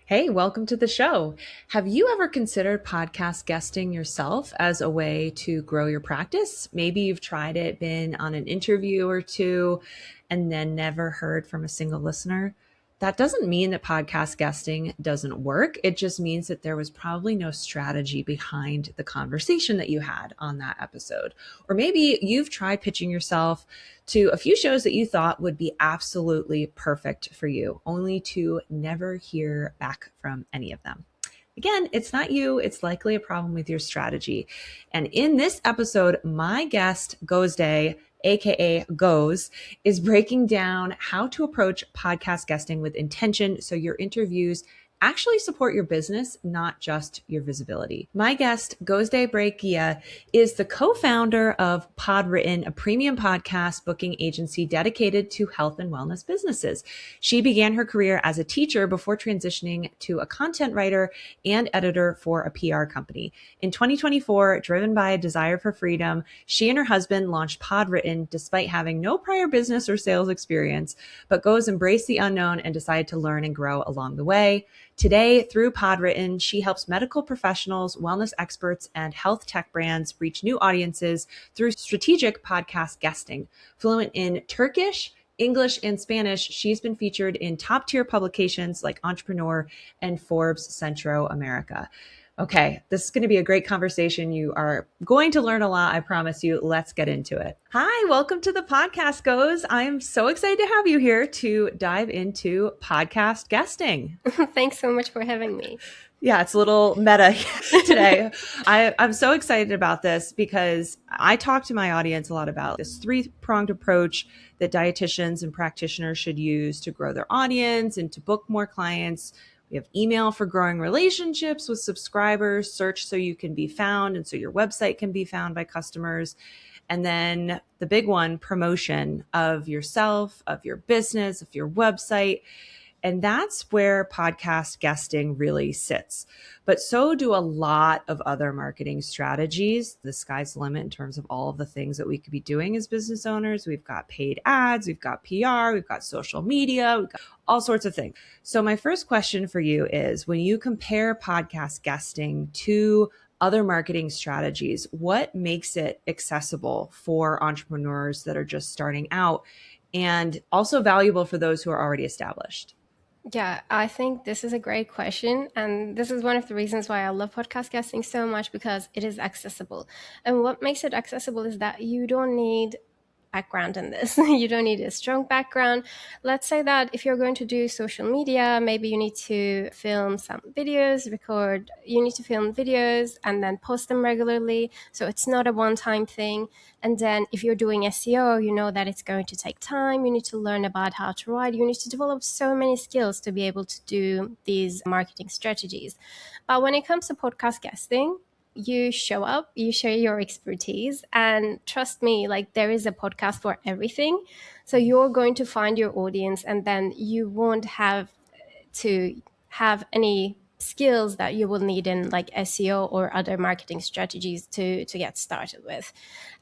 Hey, welcome to the show. Have you ever considered podcast guesting yourself as a way to grow your practice? Maybe you've tried it, been on an interview or two, and then never heard from a single listener. That doesn't mean that podcast guesting doesn't work. It just means that there was probably no strategy behind the conversation that you had on that episode. Or maybe you've tried pitching yourself to a few shows that you thought would be absolutely perfect for you, only to never hear back from any of them. Again, it's not you, it's likely a problem with your strategy. And in this episode, my guest, Gözde, aka Goes, is breaking down how to approach podcast guesting with intention so your interviews actually support your business, not just your visibility. My guest, Gözde Brake Guia, is the co-founder of PodWritten, a premium podcast booking agency dedicated to health and wellness businesses. She began her career as a teacher before transitioning to a content writer and editor for a PR company. In 2024, driven by a desire for freedom, she and her husband launched PodWritten despite having no prior business or sales experience, but Goes embraced the unknown and decided to learn and grow along the way. Today, through PodWritten, she helps medical professionals, wellness experts, and health tech brands reach new audiences through strategic podcast guesting. Fluent in Turkish, English, and Spanish, she's been featured in top-tier publications like Entrepreneur and Forbes Centro America. Okay, this is going to be a great conversation. You are going to learn a lot, I promise you. Let's get into it. Hi, welcome to the podcast, Goes. I am so excited to have you here to dive into podcast guesting. Thanks so much for having me. Yeah, it's a little meta today. I'm so excited about this because I talk to my audience a lot about this three-pronged approach that dietitians and practitioners should use to grow their audience and to book more clients. We have email for growing relationships with subscribers, search so you can be found and so your website can be found by customers. And then the big one, promotion of yourself, of your business, of your website. And that's where podcast guesting really sits. But so do a lot of other marketing strategies. The sky's the limit in terms of all of the things that we could be doing as business owners. We've got paid ads, we've got PR, we've got social media, we've got all sorts of things. So my first question for you is, when you compare podcast guesting to other marketing strategies, what makes it accessible for entrepreneurs that are just starting out and also valuable for those who are already established? Yeah, I think this is a great question. And this is one of the reasons why I love podcast guesting so much, because it is accessible. And what makes it accessible is that you don't need background in this. You don't need a strong background. Let's say that if you're going to do social media, maybe you need to film some videos, you need to film videos and then post them regularly. So it's not a one-time thing. And then if you're doing SEO, you know that it's going to take time. You need to learn about how to write. You need to develop so many skills to be able to do these marketing strategies. But when it comes to podcast guesting, you show up, you share your expertise, and trust me, like, there is a podcast for everything. So you're going to find your audience, and then you won't have to have any skills that you will need in like SEO or other marketing strategies to get started with.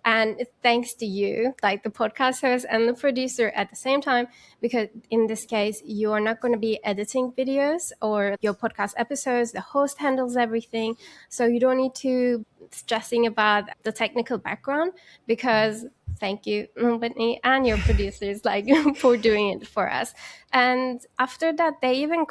And thanks to you, like the podcast host and the producer at the same time, because in this case, you are not going to be editing videos or your podcast episodes. The host handles everything. So you don't need to stressing about the technical background, because thank you, Whitney, and your producers, like, for doing it for us. And after that, they even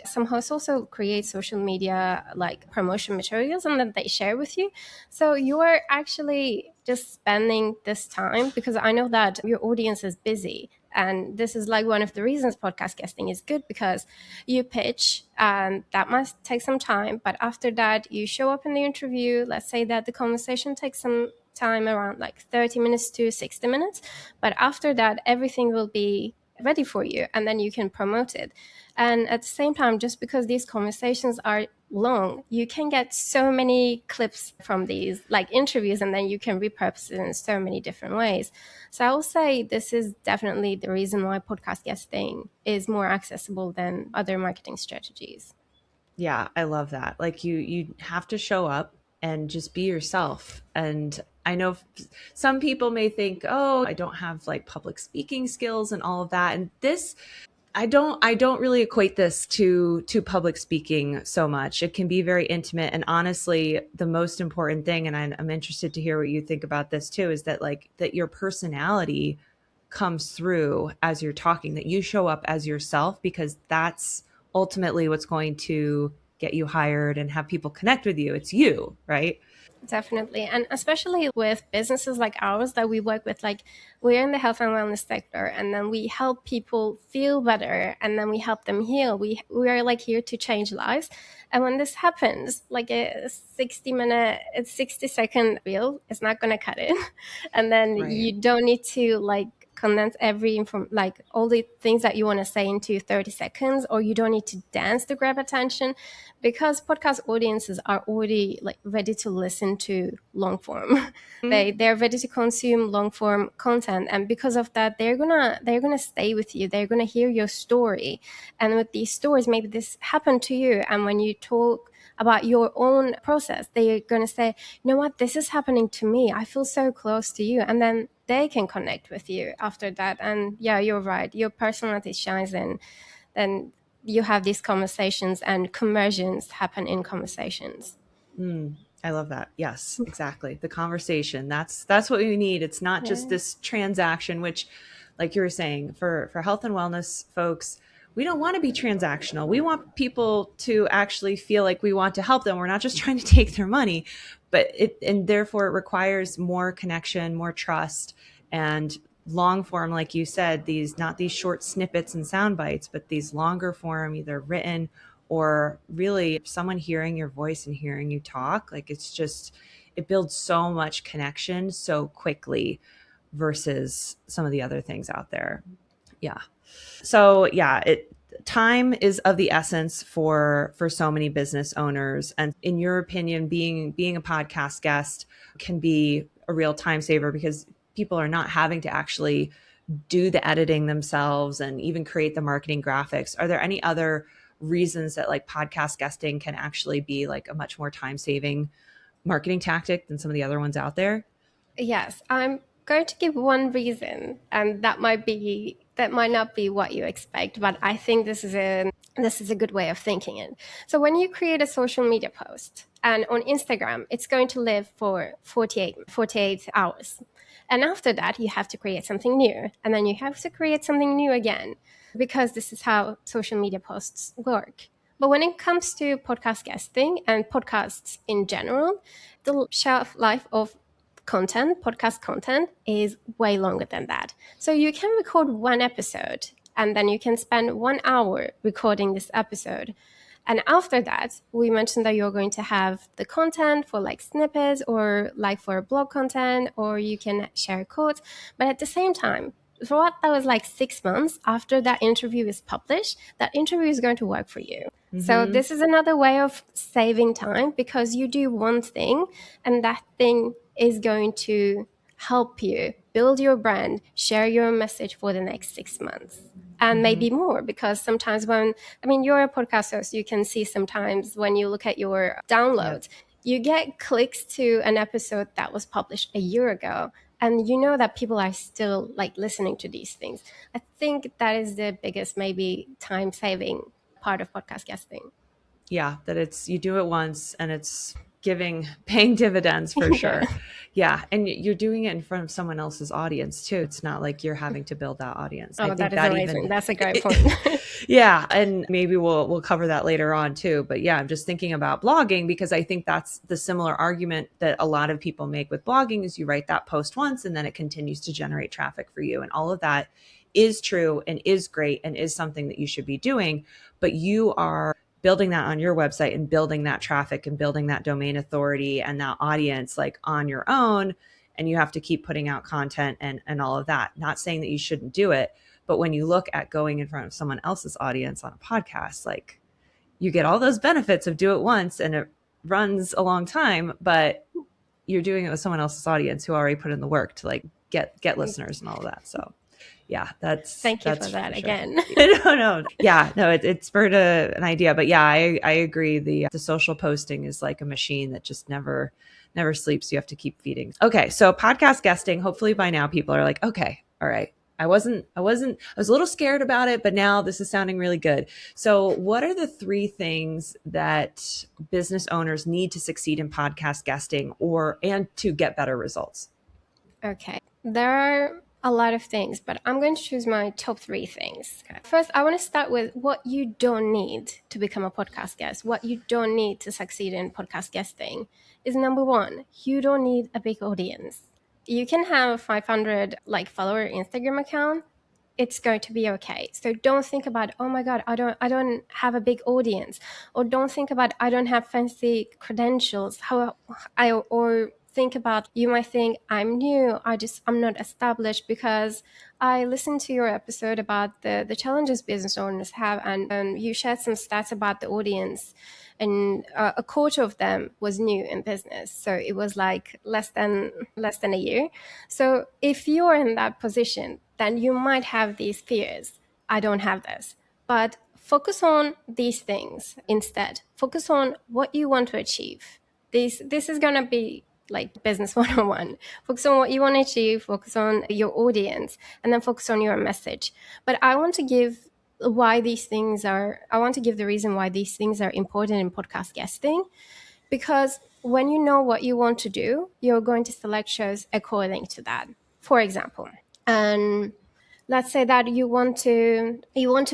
some hosts also create social media like promotion materials, and then they share with you. So you are actually just spending this time, because I know that your audience is busy. And this is like one of the reasons podcast guesting is good, because you pitch and that must take some time. But after that, you show up in the interview. Let's say that the conversation takes some time, around like 30 minutes to 60 minutes. But after that, everything will be ready for you, and then you can promote it. And at the same time, just because these conversations are long, you can get so many clips from these like interviews, and then you can repurpose it in so many different ways. So I will say this is definitely the reason why podcast guesting is more accessible than other marketing strategies. Yeah, I love that. Like you have to show up and just be yourself. And I know some people may think, "Oh, I don't have like public speaking skills and all of that." And this I don't really equate this to public speaking so much. It can be very intimate, and honestly, the most important thing, and I'm interested to hear what you think about this too, is that like that your personality comes through as you're talking, that you show up as yourself, because that's ultimately what's going to get you hired and have people connect with you. It's you, right? Definitely. And especially with businesses like ours that we work with, like we're in the health and wellness sector, and then we help people feel better, and then we help them heal. We are like here to change lives. And when this happens, like a 60-second reel is not going to cut it. And then Right. you don't need to like condense like all the things that you want to say into 30 seconds, or you don't need to dance to grab attention, because podcast audiences are already like ready to listen to long form. They're ready to consume long form content, and because of that, they're gonna stay with you. They're gonna hear your story, and with these stories, maybe this happened to you, and when you talk about your own process, they're gonna say, you know what, this is happening to me. I feel so close to you, and then they can connect with you after that. And yeah, you're right. Your personality shines in. Then you have these conversations, and conversions happen in conversations. I love that. Yes, exactly. The conversation. That's what we need. It's not just Yeah. this transaction, which, like you were saying, for health and wellness folks, we don't want to be transactional. We want people to actually feel like we want to help them. We're not just trying to take their money, but and therefore it requires more connection, more trust, and long form, like you said, these not these short snippets and sound bites, but these longer form, either written or really someone hearing your voice and hearing you talk. Like it's just, it builds so much connection so quickly versus some of the other things out there. Yeah. So yeah, time is of the essence for so many business owners. And in your opinion, being a podcast guest can be a real time saver, because people are not having to actually do the editing themselves and even create the marketing graphics. Are there any other reasons that like podcast guesting can actually be like a much more time saving marketing tactic than some of the other ones out there? Yes, I'm going to give one reason, and that might not be what you expect, but I think this is a good way of thinking it. So when you create a social media post, and on Instagram, it's going to live for 48 hours. And after that, you have to create something new. And then you have to create something new again, because this is how social media posts work. But when it comes to podcast guesting and podcasts in general, the shelf life of podcast content is way longer than that. So you can record one episode, and then you can spend 1 hour recording this episode. And after that, we mentioned that you're going to have the content for like snippets, or like for blog content, or you can share quotes. But at the same time, for what that was like 6 months after that interview is published, that interview is going to work for you. So Mm-hmm. this is another way of saving time, because you do one thing, and that thing is going to help you build your brand, share your message for the next 6 months. And Mm-hmm. maybe more, because sometimes you're a podcast host, you can see sometimes when you look at your Yep. downloads, you get clicks to an episode that was published a year ago, and you know that people are still like listening to these things. I think that is the biggest maybe time saving part of podcast guesting. Yeah, that it's, you do it once and it's paying dividends for Yeah. sure. Yeah, and you're doing it in front of someone else's audience too. It's not like you're having to build that audience. I Oh, that think is that amazing. even That's a great point. yeah, and maybe we'll cover that later on too. But yeah, I'm just thinking about blogging, because I think that's the similar argument that a lot of people make with blogging, is you write that post once and then it continues to generate traffic for you, and all of that is true and is great and is something that you should be doing. But you are building that on your website and building that traffic and building that domain authority and that audience like on your own, and you have to keep putting out content and all of that. Not saying that you shouldn't do it, but when you look at going in front of someone else's audience on a podcast, like you get all those benefits of do it once and it runs a long time, but you're doing it with someone else's audience who already put in the work to like get listeners and all of that. So yeah, Thank you for that's that for sure. again. No. Yeah, no, it spurred an idea, but yeah, I agree. The social posting is like a machine that just never sleeps. You have to keep feeding. Okay, so podcast guesting. Hopefully by now people are like, okay, all right, I was a little scared about it, but now this is sounding really good. So what are the 3 things that business owners need to succeed in podcast guesting and to get better results? Okay. There are a lot of things, but I'm going to choose my top 3 things. Okay. First, I want to start with what you don't need to become a podcast guest. What you don't need to succeed in podcast guesting is number 1, you don't need a big audience. You can have a 500 follower Instagram account. It's going to be okay. So don't think about, oh my God, I don't have a big audience, or don't think about, I don't have fancy credentials. Or think about, you might think, I'm new, I'm not established, because I listened to your episode about the challenges business owners have, and you shared some stats about the audience, and a quarter of them was new in business. So it was like less than a year. So if you're in that position, then you might have these fears. I don't have this. But focus on these things instead. Focus on what you want to achieve. This is going to be like business 101. Focus on what you want to achieve, focus on your audience, and then focus on your message. But I want to give the reason why these things are important in podcast guesting, because when you know what you want to do, you're going to select shows according to that. For example, and let's say that you want to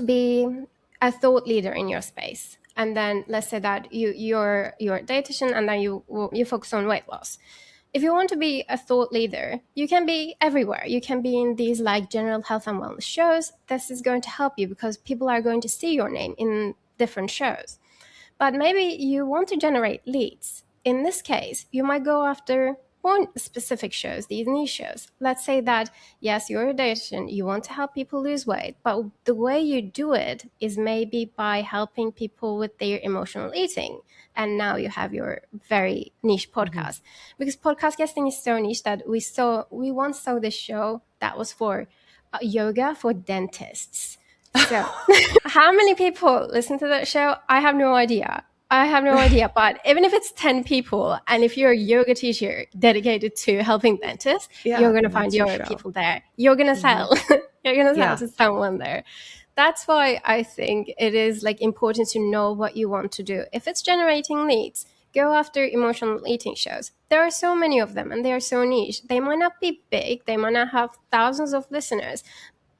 be a thought leader in your space, and then let's say that you're a dietitian, and then you focus on weight loss. If you want to be a thought leader, you can be everywhere. You can be in these general health and wellness shows. This is going to help you because people are going to see your name in different shows. But maybe you want to generate leads. In this case, you might go after more specific shows, these niche shows. Let's say that, yes, you're a dietitian, you want to help people lose weight, but the way you do it is maybe by helping people with their emotional eating. And now you have your very niche podcast. Because podcast guesting is so niche that we once saw this show that was for yoga for dentists. So how many people listen to that show? I have no idea. But even if it's 10 people, and if you're a yoga teacher dedicated to helping dentists, you're going to find yoga people there. You're going to sell. You're going to sell to someone there. That's why I think it is important to know what you want to do. If it's generating leads, go after emotional eating shows. There are so many of them, and they are so niche. They might not be big. They might not have thousands of listeners.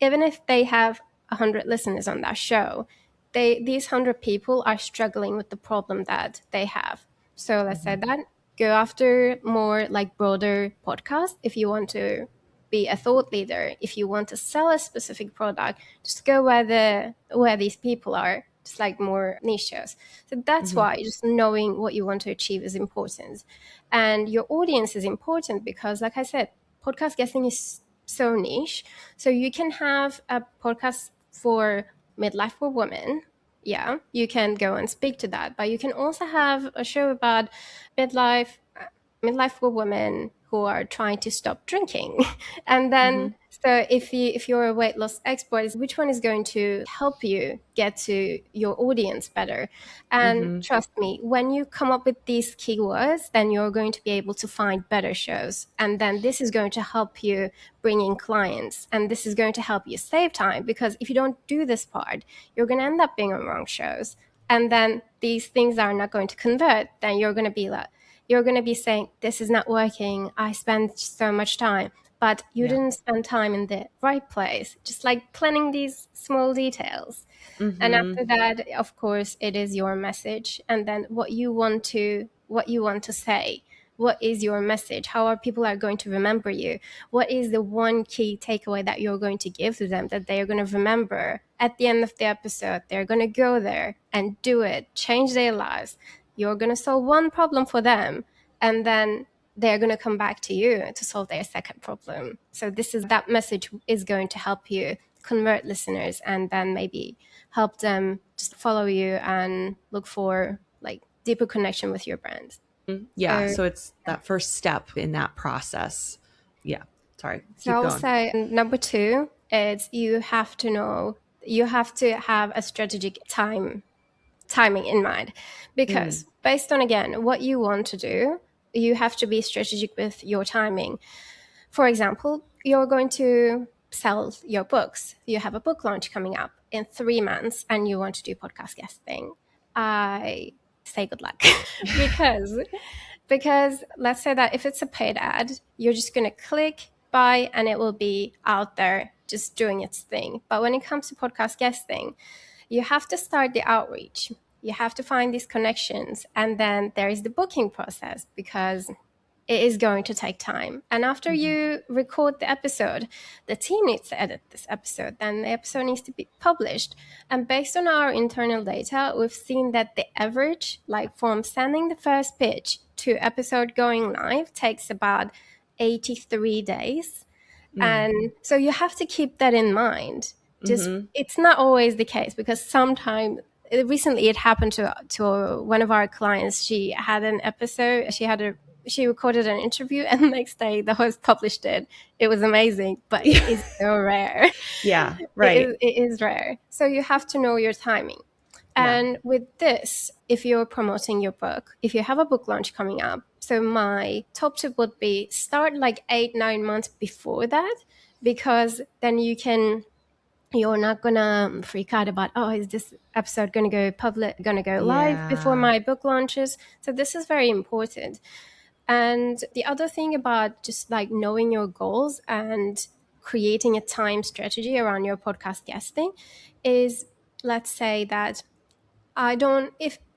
Even if they have 100 listeners on that show, these 100 people are struggling with the problem that they have. So let's say that, go after more broader podcasts. If you want to be a thought leader, if you want to sell a specific product, just go where these people are, just more niche shows. So that's why just knowing what you want to achieve is important. And your audience is important because, like I said, podcast guesting is so niche. So you can have a podcast for midlife for women. Yeah, you can go and speak to that. But you can also have a show about midlife for women who are trying to stop drinking. And then so if you're a weight loss expert, which one is going to help you get to your audience better? And trust me, when you come up with these keywords, then you're going to be able to find better shows. And then this is going to help you bring in clients. And this is going to help you save time, because if you don't do this part, you're going to end up being on wrong shows. And then these things are not going to convert. Then you're going to be saying, this is not working. I spent so much time, but you didn't spend time in the right place. Just planning these small details. And after that, of course, it is your message. And then what you want to say. What is your message? How are people going to remember you? What is the one key takeaway that you're going to give to them that they are going to remember at the end of the episode? They're going to go there and do it, change their lives. You're going to solve one problem for them, and then they're going to come back to you to solve their second problem. So that message is going to help you convert listeners, and then maybe help them just follow you and look for deeper connection with your brand. Yeah. So it's that first step in that process. Yeah. Sorry. Keep so I will going. say number 2 is you have to have a strategic timing in mind, because based on, again, what you want to do, you have to be strategic with your timing. For example, you're going to sell your books. You have a book launch coming up in 3 months and you want to do podcast guesting. I say good luck because let's say that if it's a paid ad, you're just going to click buy and it will be out there just doing its thing. But when it comes to podcast guesting, you have to start the outreach. You have to find these connections. And then there is the booking process, because it is going to take time. And after you record the episode, the team needs to edit this episode. Then the episode needs to be published. And based on our internal data, we've seen that the average, like from sending the first pitch to episode going live, takes about 83 days. And so you have to keep that in mind. Just it's not always the case, because sometimes recently it happened to one of our clients. She had an episode, she recorded an interview, and the next day the host published it. It was amazing, but it is so rare. Yeah, right. It is rare. So you have to know your timing. And with this, if you're promoting your book, if you have a book launch coming up, so my top tip would be start like 8-9 months before that, because then you're not gonna freak out about, oh, is this episode gonna go live before my book launches? So this is very important. And the other thing about just like knowing your goals and creating a time strategy around your podcast guesting is, let's say that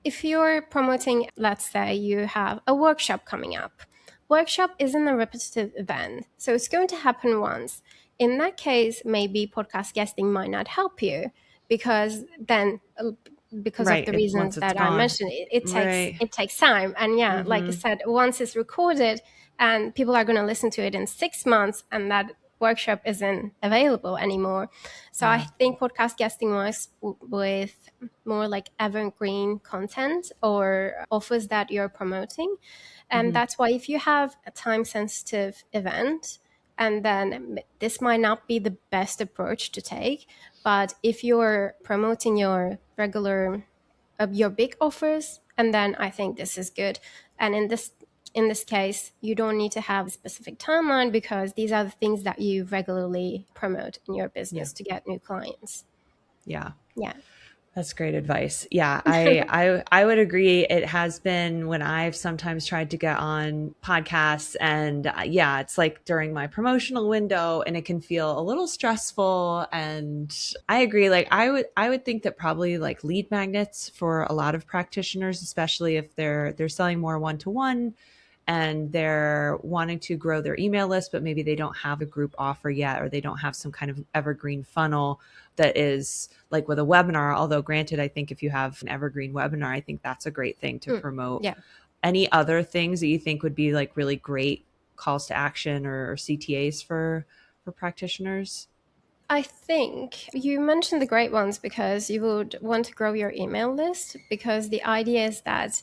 if you're promoting, let's say you have a workshop coming up. Workshop isn't a repetitive event, so it's going to happen once. In that case, maybe podcast guesting might not help you, because of the reasons that I mentioned. It takes time. And like I said, once it's recorded and people are going to listen to it in 6 months, and that workshop isn't available anymore. So I think podcast guesting works with more like evergreen content or offers that you're promoting. And that's why if you have a time sensitive event, and then this might not be the best approach to take, but if you're promoting your regular, your big offers, and then I think this is good. And in this case, you don't need to have a specific timeline, because these are the things that you regularly promote in your business to get new clients. Yeah. Yeah. That's great advice. Yeah, I would agree. It has been when I've sometimes tried to get on podcasts, and it's like during my promotional window, and it can feel a little stressful. And I agree. Like I would think that probably like lead magnets for a lot of practitioners, especially if they're selling more one-to-one and they're wanting to grow their email list, but maybe they don't have a group offer yet, or they don't have some kind of evergreen funnel that is like with a webinar. Although granted, I think if you have an evergreen webinar, I think that's a great thing to promote. Yeah. Any other things that you think would be like really great calls to action or CTAs for practitioners? I think you mentioned the great ones because you would want to grow your email list, because the idea is that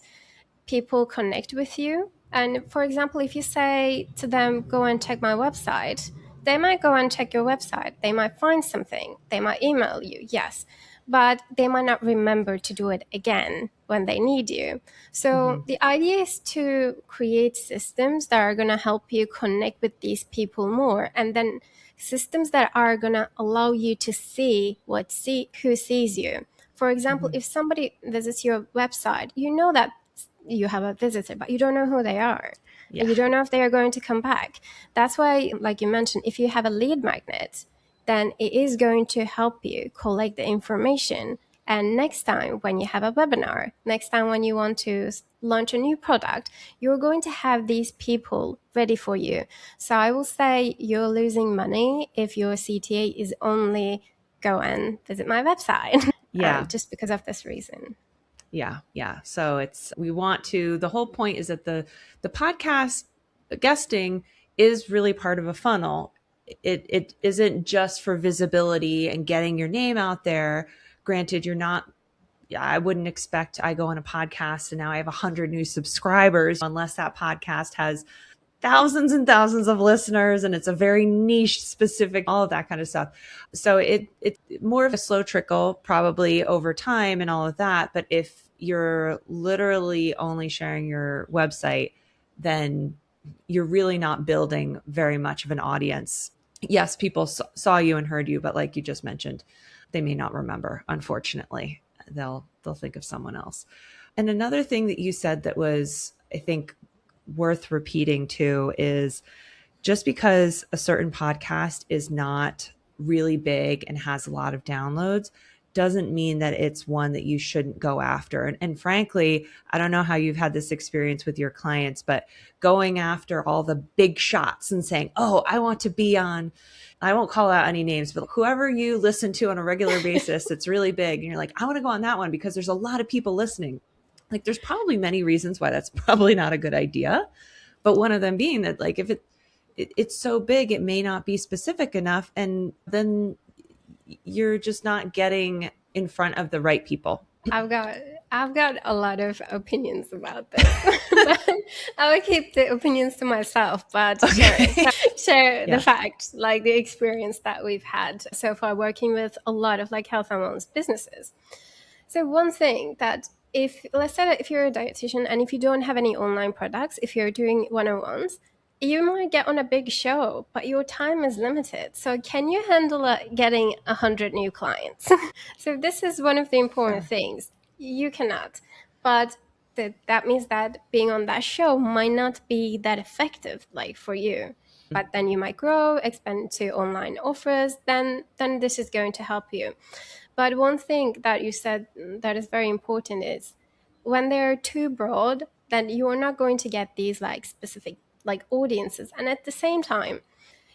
people connect with you. And for example, if you say to them, go and check my website, they might go and check your website. They might find something. They might email you, yes, but they might not remember to do it again when they need you. So the idea is to create systems that are going to help you connect with these people more, and then systems that are going to allow you to see who sees you. For example, if somebody visits your website, you know that you have a visitor, but you don't know who they are. And you don't know if they are going to come back. That's why, like you mentioned, if you have a lead magnet, then it is going to help you collect the information. And next time when you have a webinar, next time when you want to launch a new product, you're going to have these people ready for you. So I will say you're losing money if your CTA is only go and visit my website. Just because of this reason. Yeah. So the whole point is that the podcast guesting is really part of a funnel. It isn't just for visibility and getting your name out there. Granted, I wouldn't expect I go on a podcast and now I have 100 new subscribers, unless that podcast has thousands and thousands of listeners and it's a very niche specific, all of that kind of stuff. So it's more of a slow trickle probably over time and all of that. But if you're literally only sharing your website, then you're really not building very much of an audience. yes, people saw you and heard you, but like you just mentioned, they may not remember. Unfortunately, they'll think of someone else. And another thing that you said that was, I think, worth repeating too is just because a certain podcast is not really big and has a lot of downloads doesn't mean that it's one that you shouldn't go after. And frankly, I don't know how you've had this experience with your clients, but going after all the big shots and saying, oh, I want to be on, I won't call out any names, but whoever you listen to on a regular basis that's really big, and you're like, I want to go on that one because there's a lot of people listening. Like, there's probably many reasons why that's probably not a good idea. But one of them being that, like, if it's so big, it may not be specific enough. And then you're just not getting in front of the right people. I've got a lot of opinions about this. I will keep the opinions to myself, but share Yeah. the facts, like the experience that we've had so far working with a lot of like health and wellness businesses. So one thing that, if let's say that if you're a dietitian and if you don't have any online products, if you're doing one-on-ones, you might get on a big show, but your time is limited. So can you handle getting 100 new clients? So this is one of the important things. You cannot. But that means that being on that show might not be that effective, like for you. But then you might grow, expand to online offers, then this is going to help you. But one thing that you said that is very important is when they're too broad, then you're not going to get these like specific like audiences. And at the same time,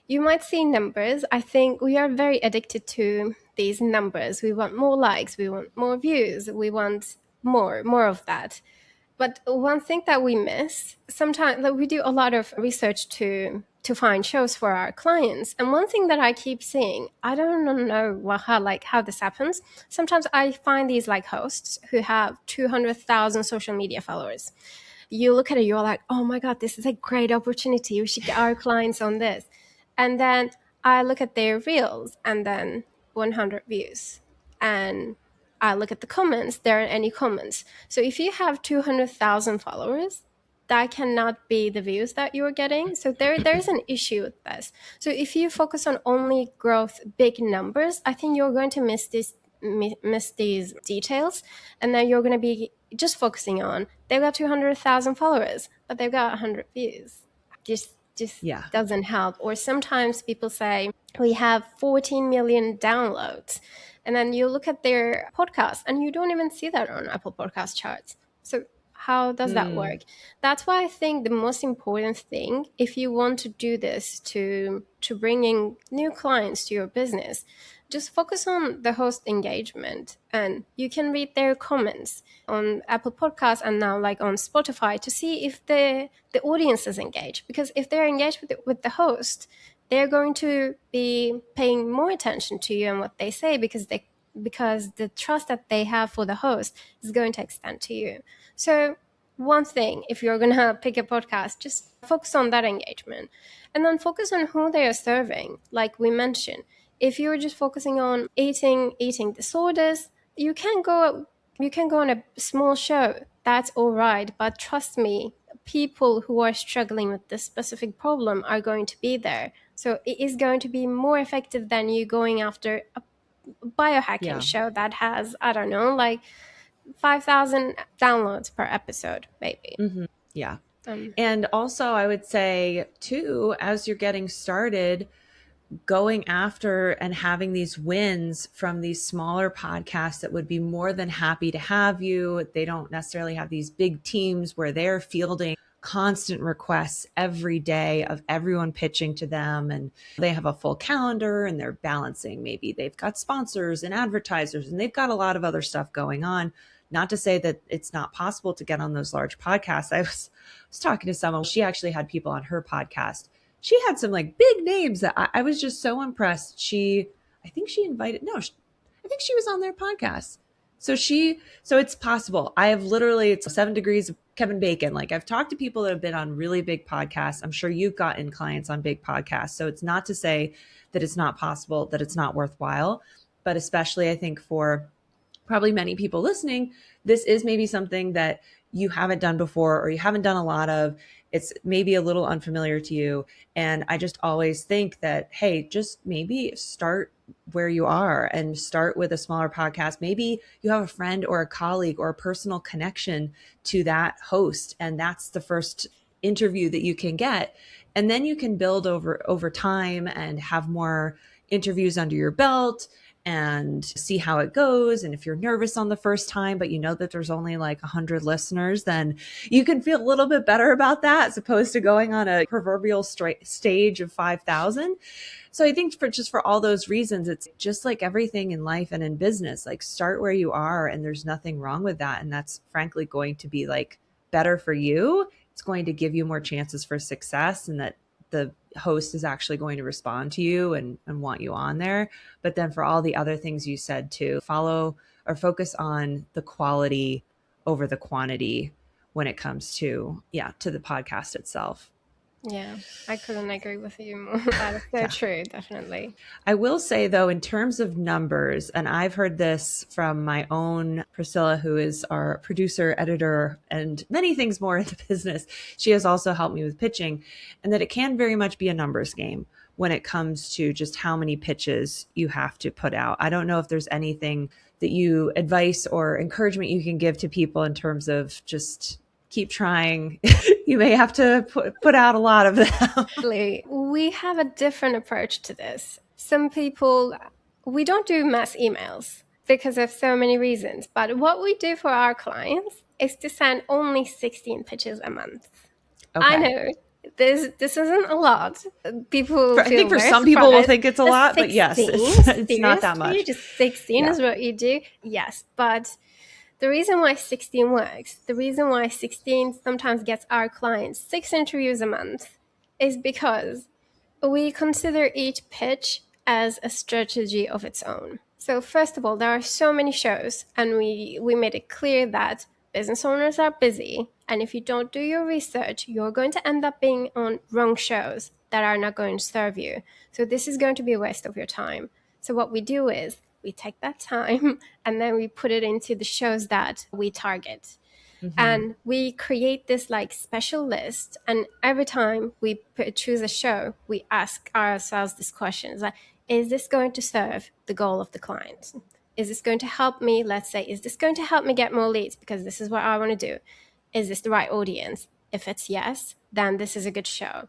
you might see numbers. I think we are very addicted to these numbers. We want more likes, we want more views, we want more of that. But one thing that we miss, sometimes like, we do a lot of research to find shows for our clients. And one thing that I keep seeing, I don't know how this happens. Sometimes I find these like hosts who have 200,000 social media followers. You look at it, you're like, oh my God, this is a great opportunity. We should get our clients on this. And then I look at their reels and then 100 views. And I look at the comments, there aren't any comments. So if you have 200,000 followers, that cannot be the views that you're getting. So there's an issue with this. So if you focus on only growth, big numbers, I think you're going to miss these details. And then you're going to be just focusing on, they've got 200,000 followers, but they've got 100 views. Just doesn't help. Or sometimes people say, we have 14 million downloads. And then you look at their podcast and you don't even see that on Apple Podcast charts. So how does that work? That's why I think the most important thing, if you want to do this to bring in new clients to your business, just focus on the host engagement, and you can read their comments on Apple Podcasts and now like on Spotify to see if the audience is engaged. Because if they're engaged with the host, they're going to be paying more attention to you and what they say, because the trust that they have for the host is going to extend to you. So one thing, if you're going to pick a podcast, just focus on that engagement, and then focus on who they are serving. Like we mentioned, if you're just focusing on eating disorders, you can go on a small show. That's all right. But trust me, people who are struggling with this specific problem are going to be there. So it is going to be more effective than you going after a biohacking show that has, I don't know, like 5,000 downloads per episode, maybe. Yeah. And also I would say too, as you're getting started, going after and having these wins from these smaller podcasts that would be more than happy to have you. They don't necessarily have these big teams where they're fielding constant requests every day of everyone pitching to them, and they have a full calendar and they're balancing. Maybe they've got sponsors and advertisers and they've got a lot of other stuff going on. Not to say that it's not possible to get on those large podcasts. I was talking to someone, she actually had people on her podcast. She had some like big names that I was just so impressed. I think she was on their podcast. So it's possible. It's 7 degrees of Kevin Bacon. Like, I've talked to people that have been on really big podcasts. I'm sure you've gotten clients on big podcasts. So it's not to say that it's not possible, that it's not worthwhile, but especially I think for probably many people listening, this is maybe something that you haven't done before or you haven't done a lot of. It's maybe a little unfamiliar to you. And I just always think that, hey, just maybe start where you are and start with a smaller podcast. Maybe you have a friend or a colleague or a personal connection to that host, and that's the first interview that you can get. And then you can build over time and have more interviews under your belt and see how it goes. And if you're nervous on the first time, but you know that there's only like 100 listeners, then you can feel a little bit better about that as opposed to going on a proverbial stage of 5,000. So I think for all those reasons, it's just like everything in life and in business, like start where you are, and there's nothing wrong with that. And that's frankly going to be like better for you. It's going to give you more chances for success, and that the host is actually going to respond to you and want you on there. But then for all the other things you said too, follow or focus on the quality over the quantity when it comes to the podcast itself. Yeah, I couldn't agree with you more. That is so true, definitely. I will say though, in terms of numbers, and I've heard this from my own Priscilla, who is our producer, editor, and many things more in the business. She has also helped me with pitching, and that it can very much be a numbers game when it comes to just how many pitches you have to put out. I don't know if there's anything that you advice or encouragement you can give to people in terms of just keep trying. You may have to put out a lot of them. We have a different approach to this. Some people, we don't do mass emails because of so many reasons. But what we do for our clients is to send only 16 pitches a month. Okay. I know this isn't a lot. People I think for some people will think it's a lot, 16, but yes, it's not that much. Just 16 is what you do. Yes, but the reason why 16 works, the reason why 16 sometimes gets our clients 6 interviews a month is because we consider each pitch as a strategy of its own. So first of all, there are so many shows, and we made it clear that business owners are busy, and if you don't do your research, you're going to end up being on wrong shows that are not going to serve you. So this is going to be a waste of your time. So what we do is we take that time and then we put it into the shows that we target. Mm-hmm. And we create this like special list. And every time we choose a show, we ask ourselves these questions like, is this going to serve the goal of the client? Is this going to help me? Let's say, is this going to help me get more leads? Because this is what I want to do. Is this the right audience? If it's yes, then this is a good show.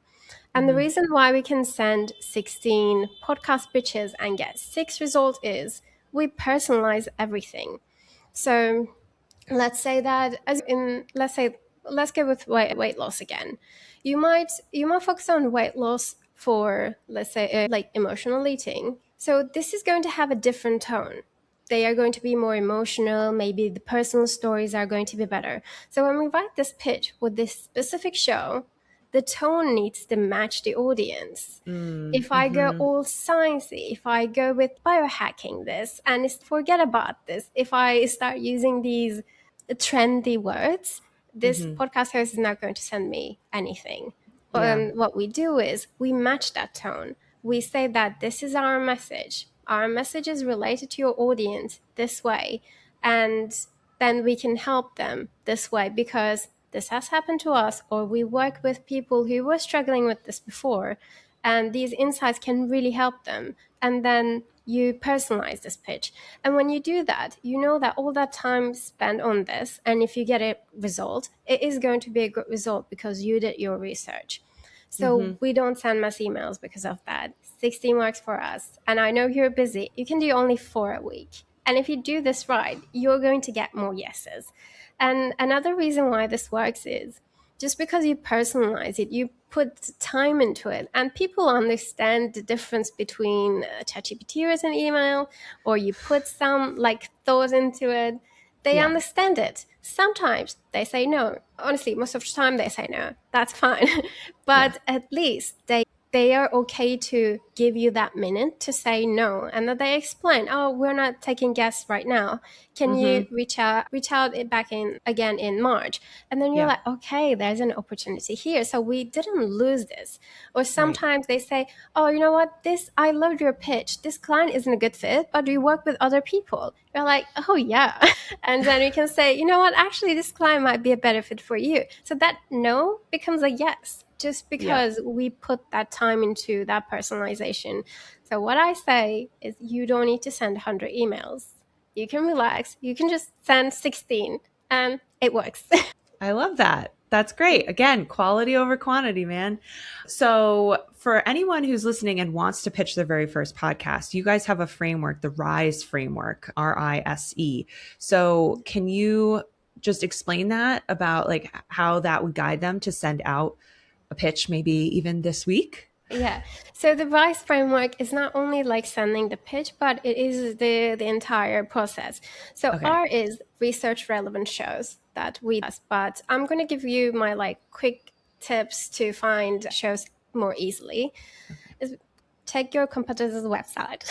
And the reason why we can send 16 podcast pitches and get 6 results is we personalize everything. So let's say that let's go with weight loss again. You might focus on weight loss for, let's say, like emotional eating. So this is going to have a different tone. They are going to be more emotional. Maybe the personal stories are going to be better. So when we write this pitch with this specific show, the tone needs to match the audience. If I go all sciencey, if I go with biohacking this, and forget about this, if I start using these trendy words, this podcast host is not going to send me anything. But what we do is we match that tone. We say that this is our message. Our message is related to your audience this way. And then we can help them this way because this has happened to us, or we work with people who were struggling with this before, and these insights can really help them. And then you personalize this pitch. And when you do that, you know that all that time spent on this, and if you get a result, it is going to be a good result because you did your research. So we don't send mass emails because of that. 16 works for us. And I know you're busy. You can do only 4 a week. And if you do this right, you're going to get more yeses. And another reason why this works is just because you personalize it, you put time into it, and people understand the difference between a ChatGPT written email, or you put some like thought into it. They understand it. Sometimes they say no. Honestly, most of the time they say no. That's fine. But at least they they are okay to give you that minute to say no, and that they explain, oh, we're not taking guests right now, can you reach out back in again in March? And then you're Yeah. like, okay, there's an opportunity here, so we didn't lose this. Or Right. sometimes they say, oh, you know what, this, I loved your pitch, this client isn't a good fit, but we work with other people. You're like, oh yeah. And then we can say, you know what, actually this client might be a better fit for you. So that no becomes a yes, just Yeah. because we put that time into that personalization. So what I say is, you don't need to send 100 emails. You can relax. You can just send 16 and it works. I love that. That's great. Again, quality over quantity, man. So, for anyone who's listening and wants to pitch their very first podcast, you guys have a framework, the RISE framework, RISE. So, can you just explain that about like how that would guide them to send out a pitch maybe even this week? Yeah. So the RISE framework is not only like sending the pitch, but it is the entire process. So Okay. R is research relevant shows that we does, but I'm going to give you my like quick tips to find shows more easily. Okay. Is check your competitor's website.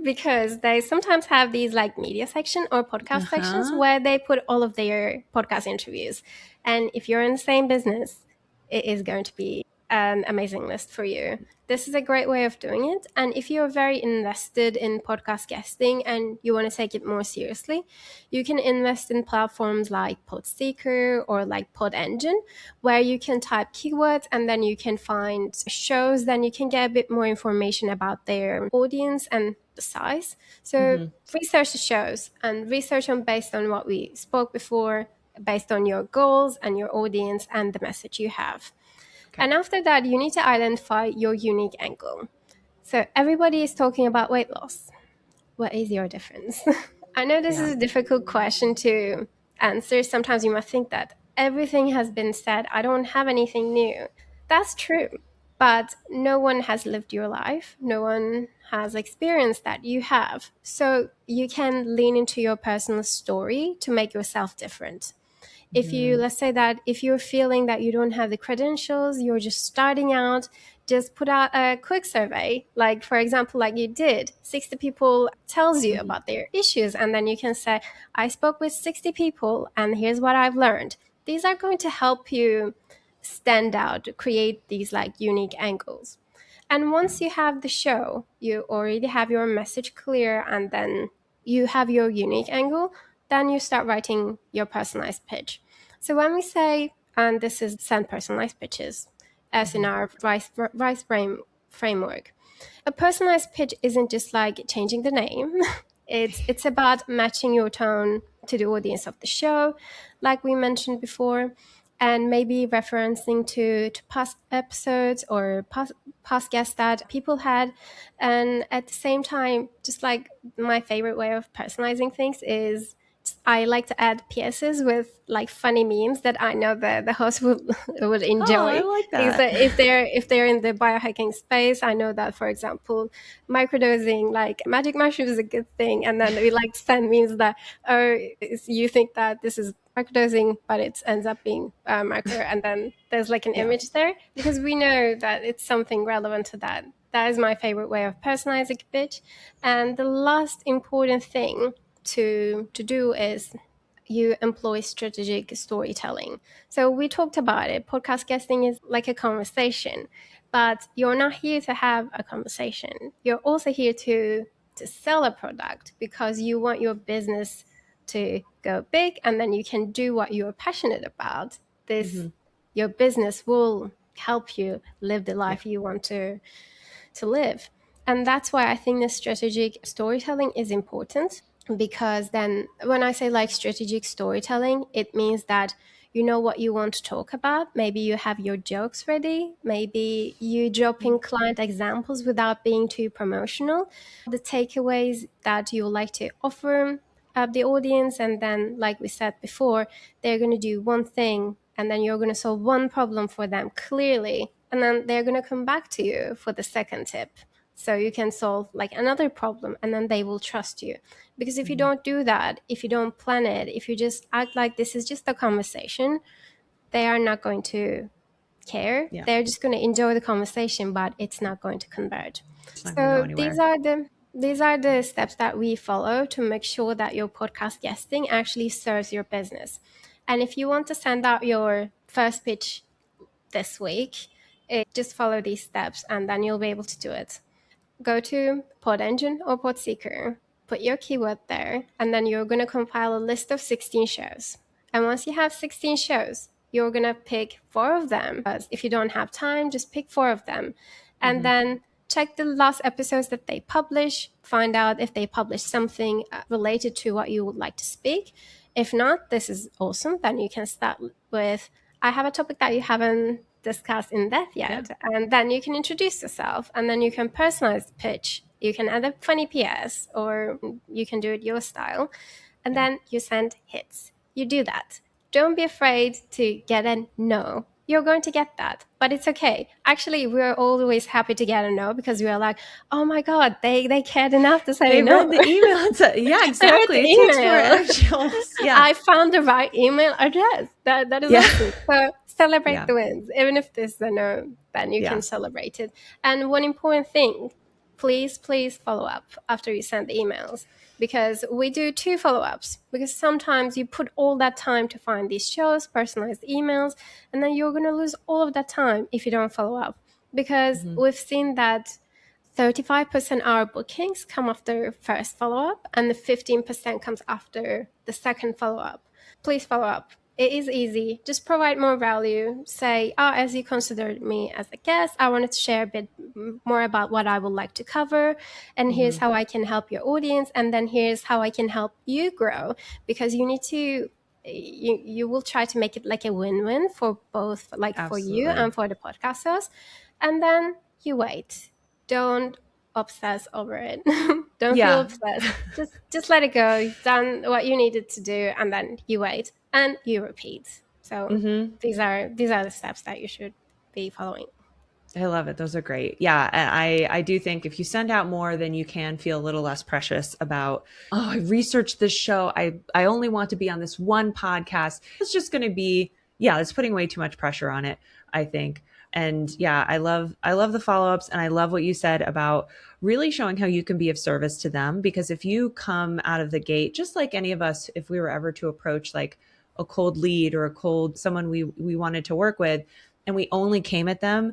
Because they sometimes have these like media section or podcast sections where they put all of their podcast interviews. And if you're in the same business, it is going to be an amazing list for you. This is a great way of doing it. And if you're very invested in podcast guesting and you want to take it more seriously, you can invest in platforms like Podseeker or like PodEngine, where you can type keywords and then you can find shows, then you can get a bit more information about their audience and the size. So research the shows and research them based on what we spoke before, based on your goals and your audience and the message you have. Okay. And after that, you need to identify your unique angle. So everybody is talking about weight loss. What is your difference? I know this is a difficult question to answer. Sometimes you might think that everything has been said. I don't have anything new. That's true. But no one has lived your life. No one has experienced that. You have. So you can lean into your personal story to make yourself different. If you, let's say that if you're feeling that you don't have the credentials, you're just starting out, just put out a quick survey, like for example, like you did, 60 people tells you about their issues, and then you can say, I spoke with 60 people and here's what I've learned. These are going to help you stand out, create these like unique angles. And once you have the show, you already have your message clear, and then you have your unique angle, then you start writing your personalized pitch. So when we say, and this is send personalized pitches, as in our RISE framework, a personalized pitch isn't just like changing the name. It's about matching your tone to the audience of the show, like we mentioned before, and maybe referencing to past episodes or past guests that people had. And at the same time, just like my favorite way of personalizing things is I like to add PSs with like funny memes that I know the host would Oh, I enjoy. like Because that. if they're in the biohacking space, I know that, for example, microdosing like magic mushroom is a good thing, and then we like to send memes that, oh, you think that this is microdosing, but it ends up being micro, and then there's like an Yeah. image there, because we know that it's something relevant to that. That is my favorite way of personalizing a pitch. And the last important thing to do is you employ strategic storytelling. So we talked about it. Podcast guesting is like a conversation, but you're not here to have a conversation. You're also here to sell a product, because you want your business to go big, and then you can do what you're passionate about. This your business will help you live the Yeah. life you want to live. And that's why I think the strategic storytelling is important, because then when I say like strategic storytelling, it means that you know what you want to talk about. Maybe you have your jokes ready. Maybe you drop in client examples without being too promotional. The takeaways that you like to offer the audience, and then, like we said before, they're going to do one thing, and then you're going to solve one problem for them clearly, and then they're going to come back to you for the second tip. So you can solve like another problem, and then they will trust you. Because if you don't do that, if you don't plan it, if you just act like this is just a conversation, they are not going to care. Yeah. They're just going to enjoy the conversation, but it's not going to convert. It's not going to go So anywhere. these are the steps that we follow to make sure that your podcast guesting actually serves your business. And if you want to send out your first pitch this week, just follow these steps and then you'll be able to do it. Go to Pod Engine or Pod Seeker, put your keyword there, and then you're going to compile a list of 16 shows. And once you have 16 shows, you're going to pick 4 of them. If you don't have time, just pick 4 of them. And then check the last episodes that they publish, find out if they publish something related to what you would like to speak. If not, this is awesome. Then you can start with, I have a topic that you haven't discussed in depth yet. Yeah. And then you can introduce yourself, and then you can personalize the pitch. You can add a funny PS, or you can do it your style. And then you send hits. You do that. Don't be afraid to get a no. You're going to get that, but it's okay. Actually, we're always happy to get a no, because we are like, oh my God, they cared enough to say no. They read the email. Yeah, exactly. It takes more actual. Yeah. I found the right email address. That is awesome. So celebrate the wins. Even if there's a no, then you can celebrate it. And one important thing, please follow up after you send the emails, because we do 2 follow-ups, because sometimes you put all that time to find these shows, personalized emails, and then you're going to lose all of that time if you don't follow up, because we've seen that 35% of our bookings come after first follow-up, and the 15% comes after the second follow-up. Please follow up. It is easy. Just provide more value. Say, as you considered me as a guest, I wanted to share a bit more about what I would like to cover. And here's how I can help your audience. And then here's how I can help you grow. Because you need to, you will try to make it like a win-win for both, like Absolutely. For you and for the podcasters. And then you wait. Don't obsess over it. Don't feel obsessed. Just let it go. You've done what you needed to do, and then you wait and you repeat. So these are the steps that you should be following. I love it. Those are great. Yeah. And I do think if you send out more, then you can feel a little less precious about, I researched this show. I only want to be on this one podcast. It's just going to be, it's putting way too much pressure on it, I think. And I love the follow-ups, and I love what you said about really showing how you can be of service to them. Because if you come out of the gate, just like any of us, if we were ever to approach like a cold lead or someone we wanted to work with, and we only came at them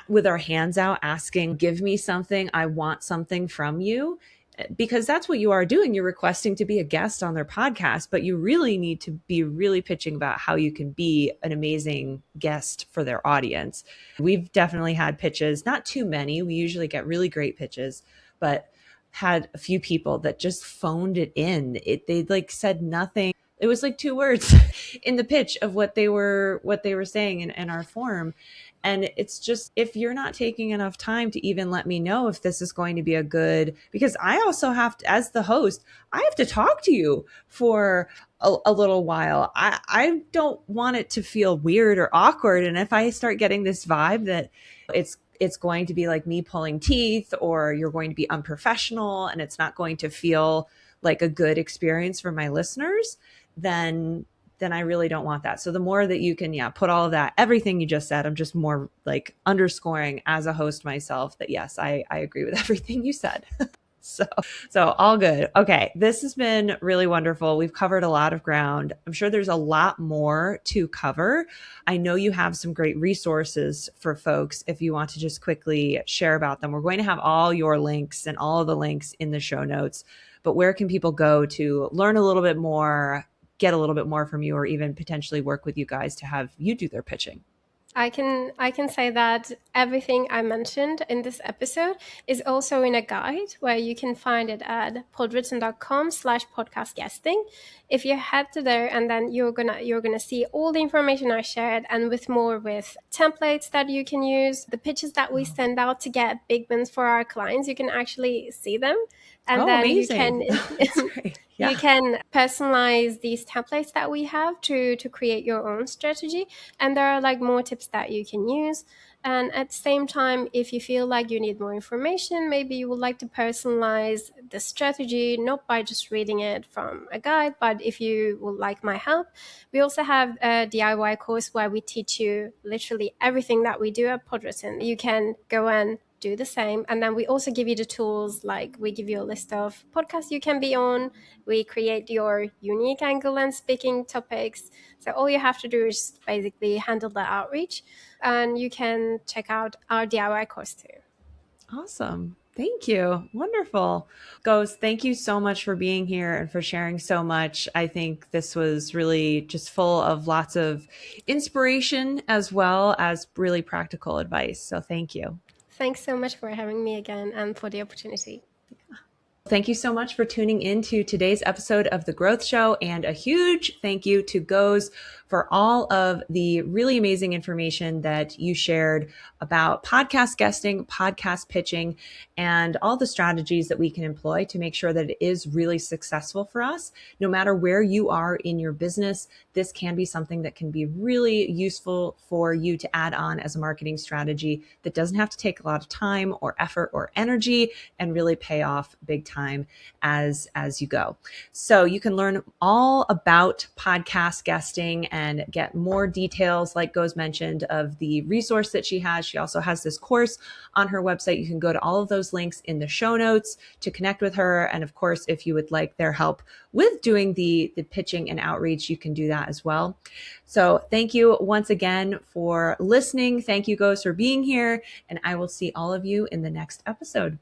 with our hands out asking, give me something, I want something from you, because that's what you are doing. You're requesting to be a guest on their podcast, but you really need to be really pitching about how you can be an amazing guest for their audience. We've definitely had pitches, not too many. We usually get really great pitches, but had a few people that just phoned it in. They like said nothing. It was like 2 words in the pitch of what they were saying in our form. And it's just, if you're not taking enough time to even let me know if this is going to be a good, because I also have to, as the host, I have to talk to you for a little while. I don't want it to feel weird or awkward. And if I start getting this vibe that it's going to be like me pulling teeth, or you're going to be unprofessional and it's not going to feel like a good experience for my listeners, then I really don't want that. So the more that you can, put all of that, everything you just said, I'm just more like underscoring as a host myself that yes, I agree with everything you said. So all good. Okay. This has been really wonderful. We've covered a lot of ground. I'm sure there's a lot more to cover. I know you have some great resources for folks if you want to just quickly share about them. We're going to have all your links and all of the links in the show notes, but where can people go to learn a little bit more, get a little bit more from you, or even potentially work with you guys to have you do their pitching? I can say that everything I mentioned in this episode is also in a guide where you can find it at podwritten.com/podcast guesting. If you head to there, and then you're gonna see all the information I shared, and with templates that you can use, the pitches that we send out to get big wins for our clients, you can actually see them. And Oh, then you amazing. can That's great. you Yeah. can personalize these templates that we have to create your own strategy. And there are like more tips that you can use. And at the same time, if you feel like you need more information, maybe you would like to personalize the strategy, not by just reading it from a guide, but if you would like my help, we also have a DIY course where we teach you literally everything that we do at PodWritten. You can go and do the same. And then we also give you the tools, like we give you a list of podcasts you can be on. We create your unique angle and speaking topics. So all you have to do is basically handle the outreach, and you can check out our DIY course too. Awesome. Thank you. Wonderful. Ghost, thank you so much for being here and for sharing so much. I think this was really just full of lots of inspiration as well as really practical advice. So thank you. Thanks so much for having me again and for the opportunity. Thank you so much for tuning in to today's episode of The Growth Show, and a huge thank you to Goz for all of the really amazing information that you shared about podcast guesting, podcast pitching, and all the strategies that we can employ to make sure that it is really successful for us. No matter where you are in your business, this can be something that can be really useful for you to add on as a marketing strategy that doesn't have to take a lot of time or effort or energy and really pay off big time as you go. So you can learn all about podcast guesting and get more details, like Goz mentioned, of the resource that she has. She also has this course on her website. You can go to all of those links in the show notes to connect with her. And of course, if you would like their help with doing the pitching and outreach, you can do that as well. So thank you once again for listening. Thank you, Goz, for being here. And I will see all of you in the next episode.